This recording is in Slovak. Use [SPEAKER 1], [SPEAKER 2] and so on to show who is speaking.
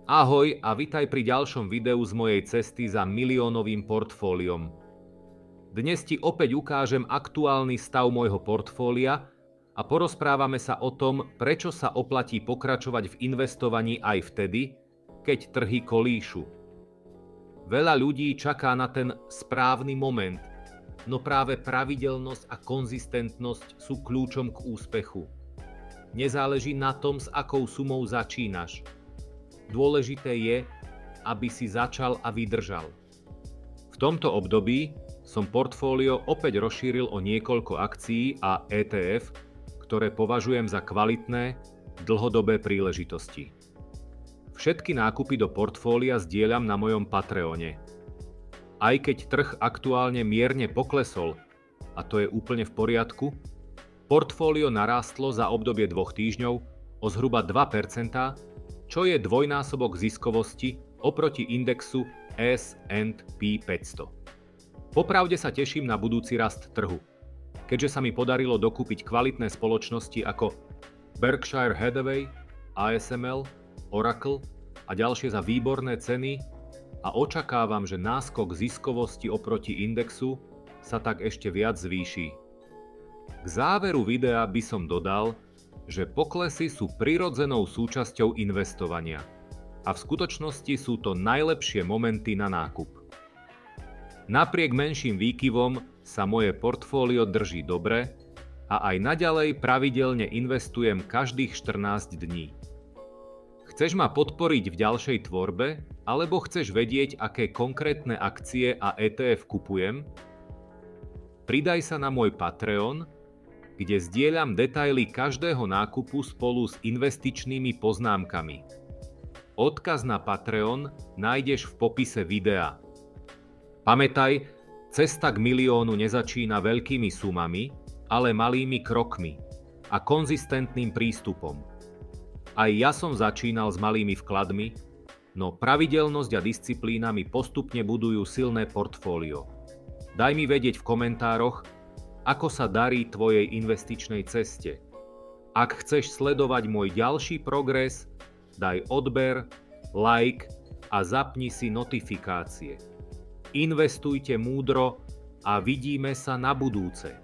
[SPEAKER 1] Ahoj a vitaj pri ďalšom videu z mojej cesty za miliónovým portfóliom. Dnes ti opäť ukážem aktuálny stav môjho portfólia a porozprávame sa o tom, prečo sa oplatí pokračovať v investovaní aj vtedy, keď trhy kolíšu. Veľa ľudí čaká na ten správny moment, no práve pravidelnosť a konzistentnosť sú kľúčom k úspechu. Nezáleží na tom, s akou sumou začínaš. Dôležité je, aby si začal a vydržal. V tomto období som portfólio opäť rozšíril o niekoľko akcií a ETF, ktoré považujem za kvalitné, dlhodobé príležitosti. Všetky nákupy do portfólia zdieľam na mojom Patreone. Aj keď trh aktuálne mierne poklesol, a to je úplne v poriadku, portfólio narástlo za obdobie 2 týždňov o zhruba 2%, čo je dvojnásobok ziskovosti oproti indexu S&P 500. Popravde sa teším na budúci rast trhu, keďže sa mi podarilo dokúpiť kvalitné spoločnosti ako Berkshire Hathaway, ASML, Oracle a ďalšie za výborné ceny a očakávam, že náskok ziskovosti oproti indexu sa tak ešte viac zvýši. K záveru videa by som dodal, že poklesy sú prirodzenou súčasťou investovania a v skutočnosti sú to najlepšie momenty na nákup. Napriek menším výkyvom sa moje portfólio drží dobre a aj naďalej pravidelne investujem každých 14 dní. Chceš ma podporiť v ďalšej tvorbe, alebo chceš vedieť, aké konkrétne akcie a ETF kupujem? Pridaj sa na môj Patreon, kde zdieľam detaily každého nákupu spolu s investičnými poznámkami. Odkaz na Patreon nájdeš v popise videa. Pamätaj, cesta k miliónu nezačína veľkými sumami, ale malými krokmi a konzistentným prístupom. Aj ja som začínal s malými vkladmi, no pravidelnosť a disciplína mi postupne budujú silné portfólio. Daj mi vedieť v komentároch, ako sa darí tvojej investičnej ceste. Ak chceš sledovať môj ďalší progres, daj odber, like a zapni si notifikácie. Investujte múdro a vidíme sa na budúce.